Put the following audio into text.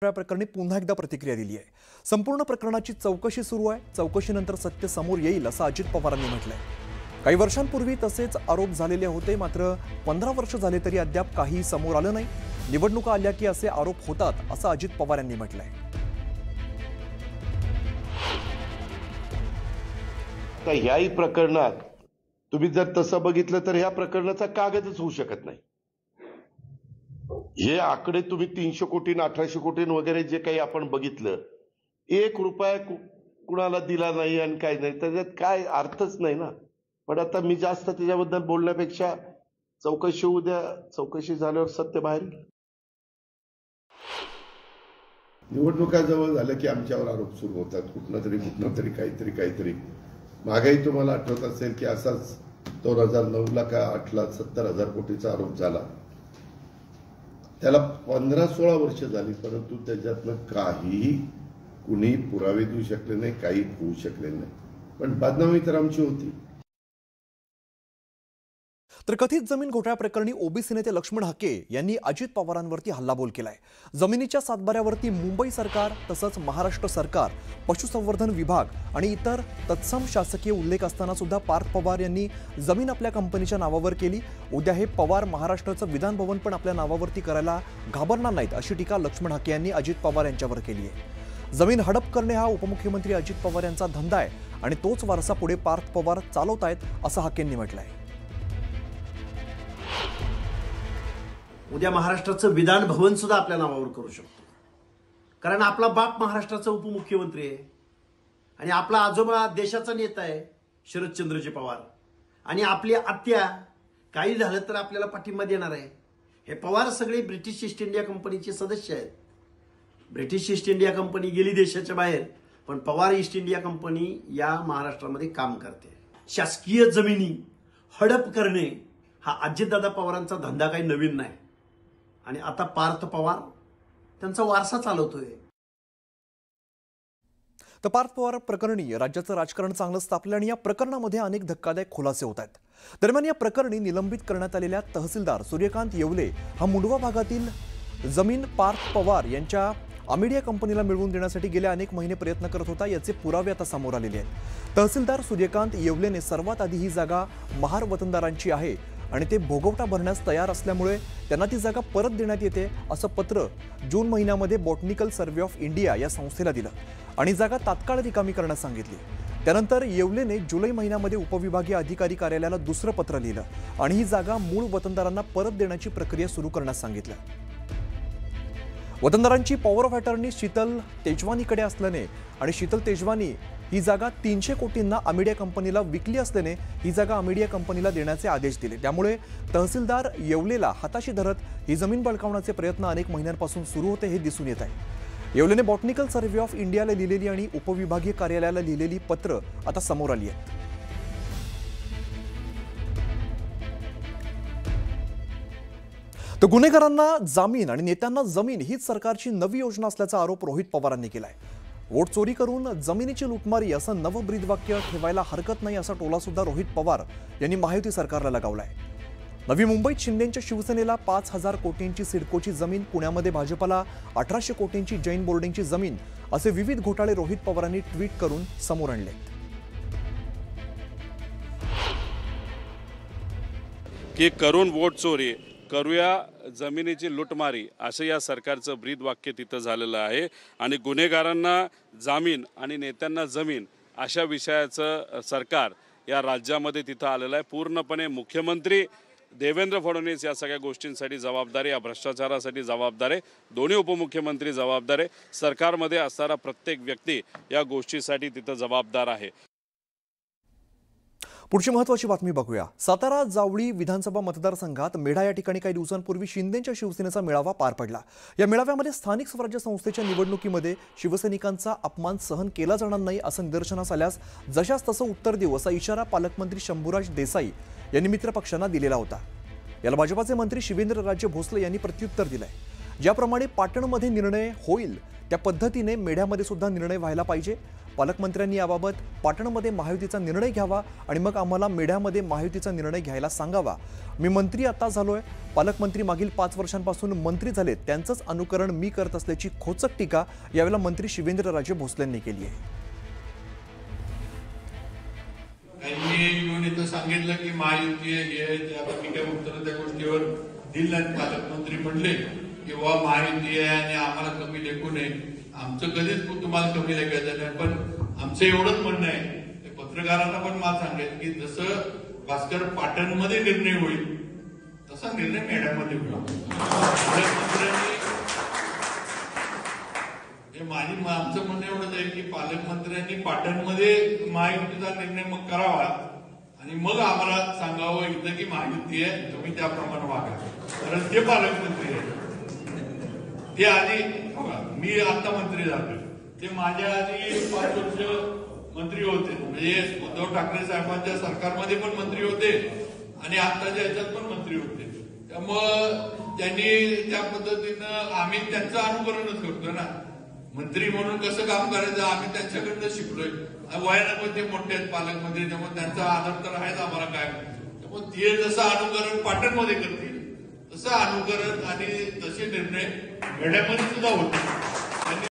प्रकरणी पुन्हा एकदा प्रतिक्रिया दिली आहे। संपूर्ण प्रकरणाची चौकशी सुरू आहे। चौकशीनंतर सत्य समोर येईल असं अजित पवारांनी म्हटलंय। काही वर्षांपूर्वी तसेच आरोप झालेले होते, मात्र 15 वर्ष झाले तरी अद्याप काही समोर आलं नाही। निवडणुका आल्या की असे आरोप होतात असं अजित पवार यांनी म्हटलंय। तर ह्याही प्रकरणात तुम्ही जर तसं बघितलं तर ह्या प्रकरणाचा कागदच होऊ शकत नाही। हे आकडे तुम्ही 300 कोटी 1800 कोटी वगैरे जे काही आपण बघितलं, 1 रुपया कुणाला दिला नाही आणि काय नाही, त्याच्यात काय अर्थच नाही ना। पण आता मी जास्त त्याच्याबद्दल बोलण्यापेक्षा चौकशी होऊ द्या, चौकशी झाल्यावर सत्य बाहेर येईल। निवडणुका जवळ झाल्या की आमच्यावर आरोप सुरू होतात, कुठनं तरी काहीतरी। मागेही तुम्हाला आठवत असेल की असाच 2009ला का 8ला 70,000 कोटीचा आरोप झाला। त्याला 15-16 वर्ष झाली, परंतु त्याच्यातनं काहीही कुणी पुरावे देऊ शकले नाही, काही होऊ शकले नाही। पण बदनामी तर आमची होती। तर कथित जमीन घोटाळ्याप्रकरणी ओबीसी नेते लक्ष्मण हाके यांनी अजित पवारांवरती हल्लाबोल केलाय। जमिनीच्या सातबाऱ्यावरती मुंबई सरकार तसंच महाराष्ट्र सरकार, पशुसंवर्धन विभाग आणि इतर तत्सम शासकीय उल्लेख असताना सुद्धा पार्थ पवार यांनी जमीन आपल्या कंपनीच्या नावावर केली। उद्या हे पवार महाराष्ट्राचं विधान भवन पण आपल्या नावावरती करायला घाबरणार नाहीत अशी टीका लक्ष्मण हाके यांनी अजित पवार यांच्यावर केली आहे। जमीन हडप करणे हा उपमुख्यमंत्री अजित पवार यांचा धंदा आहे आणि तोच वारसा पुढे पार्थ पवार चालवतायत असं हाकेंनी म्हटलंय। उद्या महाराष्ट्राचं विधान भवन सुद्धा आपल्या नावावर करू शकतो, कारण आपला बाप महाराष्ट्राचा उपमुख्यमंत्री आहे आणि आपला आजोबा देशाचा नेता आहे शरदचंद्रजी पवार, आणि आपली आत्या काही झालं तर आपल्याला पाठिंबा देणार आहे। हे पवार सगळे ब्रिटिश ईस्ट इंडिया कंपनीचे सदस्य आहेत। ब्रिटिश ईस्ट इंडिया कंपनी गेली देशाच्या बाहेर, पण पवार ईस्ट इंडिया कंपनी या महाराष्ट्रामध्ये काम करते। शासकीय जमिनी हडप करणे हा अजितदादा पवारांचा धंदा काही नवीन नाही आणि आता पार्थ पवार त्यांचा वारसा चालवतोय। तर पार्थ पवार प्रकरणी राज्याचं राजकारण चांगलंच तापलं आणि या प्रकरणामध्ये अनेक धक्कादायक खुलासे होत आहेत। दरम्यान या प्रकरणी निलंबित करण्यात आलेल्या तहसीलदार सूर्यकांत येवले हा मुंडवा भागातील जमीन पार्थ पवार यांच्या अमिडिया कंपनीला मिळवून देण्यासाठी गेले अनेक महिने प्रयत्न करत होता, याचे पुरावे आता समोर आलेले आहेत। तहसीलदार सूर्यकांत येवलेने सर्वात आधी ही जागा महार वतनदारांची आहे आणि ते भोगवटा भरण्यास तयार असल्यामुळे त्यांना ती जागा परत देण्यात येते असं पत्र जून महिन्यामध्ये बॉटनिकल सर्व्हे ऑफ इंडिया या संस्थेला दिलं आणि जागा तात्काळ रिकामी करण्यास सांगितली। त्यानंतर येवलेने जुलै महिन्यामध्ये उपविभागीय अधिकारी कार्यालयाला दुसरं पत्र लिहिलं आणि ही जागा मूळ वतनदारांना परत देण्याची प्रक्रिया सुरू करण्यास सांगितलं। वतनदारांची पॉवर ऑफ अटर्नी शीतल तेजवानीकडे असल्याने आणि शीतल तेजवानी ही जागा 300 कोटींना अमिडिया कंपनीला विकली असल्याने ही जागा अमिडिया कंपनीला देण्याचे आदेश दिले। त्यामुळे तहसीलदार येवलेला हाताशी धरत ही जमीन बळकावण्याचे प्रयत्न अनेक महिन्यांपासून सुरू होते हे दिसून येत आहे। येवलेने बॉटनिकल सर्व्हे ऑफ इंडियाला लिहिलेली आणि उपविभागीय कार्यालयाला लिहिलेली पत्र आता समोर आली आहेत। तर गुन्हेगारांना जामीन आणि नेत्यांना जमीन हीच सरकारची नवी योजना असल्याचा आरोप रोहित पवारांनी केलाय। वोट चोरी करून जमिनीची लुटमारी असं नवं ब्रीदवाक्य ठेवायला हरकत नाही असा टोला सुद्धा रोहित पवार यांनी महायुती सरकारला लगावलाय। नवी मुंबईत शिंदेंच्या शिवसेनेला 5,000 कोटींची सिडकोची जमीन, पुण्यामध्ये भाजपला 1800 कोटींची जैन बोर्डिंगची जमीन असे विविध घोटाळे रोहित पवारांनी ट्विट करून समोर आणले। की करून वोट चोरी करूया जमिनीची लुटमारी असं या सरकारचं ब्रीदवाक्य तिथं झालेलं आहे आणि गुन्हेगारांना जामीन आणि नेत्यांना जमीन अशा विषयाचं सरकार या राज्यामध्ये तिथं आलेलं आहे। पूर्णपणे मुख्यमंत्री देवेंद्र फडणवीस या सगळ्या गोष्टींसाठी जबाबदार आहे, या भ्रष्टाचारासाठी जबाबदार आहे, दोन्ही उपमुख्यमंत्री जबाबदार आहे, सरकारमध्ये असणारा प्रत्येक व्यक्ती या गोष्टीसाठी तिथं जबाबदार आहे। पुढची महत्त्वाची बातमी बघूया। सातारा जावळी विधानसभा मतदारसंघात मेढा या ठिकाणी काही दिवसांपूर्वी शिंदेंच्या शिवसेनेचा मेळावा पार पडला। या मेळाव्यामध्ये स्थानिक स्वराज्य संस्थेच्या निवडणुकीमध्ये शिवसैनिकांचा अपमान सहन केला जाणार नाही असं निदर्शनास आल्यास जशास तसं उत्तर देऊ असा इशारा पालकमंत्री शंभूराज देसाई यांनी मित्रपक्षांना दिलेला होता। याला भाजपाचे मंत्री शिवेंद्रराजे भोसले यांनी प्रत्युत्तर दिलंय। ज्याप्रमाणे पाटणमध्ये निर्णय होईल त्या पद्धतीने मेढ्यामध्ये सुद्धा निर्णय व्हायला पाहिजे। पालकमंत्र्यांनी याबाबत पाटणमध्ये महायुतीचा निर्णय घ्यावा आणि मग आम्हाला मेढ्यामध्ये महायुतीचा निर्णय घ्यायला सांगावा. मी मंत्री आता झालोय, पालकमंत्री मागील 5 वर्षांपासून मंत्री झालेत, त्यांचंच अनुकरण मी करत असल्याची खोचक टीका यावेळेला मंत्री शिवेंद्रराजे भोसलेंनी केली आहे. त्यांनी येऊन इथं सांगितलं की महायुती हे आता मी काय उत्तर त्या गोष्टीवर दिलं नाही. पालकमंत्री म्हणले की वा महायुती आहे आणि आम्हाला कमी लेखू नये. आमचं कधीच तुम्हाला कमी लेखायचं नाही, पण आमचं एवढंच म्हणणं आहे पत्रकारांना पण मला सांगेल की जसं भास्कर पाटणमध्ये निर्णय होईल तसा निर्णय मेढ्यामध्ये होईल. आमचं म्हणणं एवढंच आहे की पालकमंत्र्यांनी पाटणमध्ये महायुतीचा निर्णय मग करावा आणि मग आम्हाला सांगावं इथं की महायुती आहे, तुम्ही त्याप्रमाणे वागा. कारण ते पालकमंत्री आहे, ते आधी मी आता मंत्री झालो, ते माझ्या आधी 5 वर्ष मंत्री होते. म्हणजे उद्धव ठाकरे साहेबांच्या सरकारमध्ये पण मंत्री होते आणि आताच्या ह्याच्यात पण मंत्री होते. त्यामुळं त्यांनी त्या पद्धतीनं आम्ही त्यांचं अनुकरणच करतो ना. मंत्री म्हणून कसं काम करायचं आम्ही त्यांच्याकडनं शिकलोय. वयानं पण ते मोठे आहेत पालकमंत्री, त्यामुळे त्यांचा आदर तर आहेच आम्हाला काय. त्यामुळे ते जसं अनुकरण पाटणमध्ये करतील तसं अनुकरण आणि तसे निर्णय मेढ्यामध्ये सुद्धा होतील.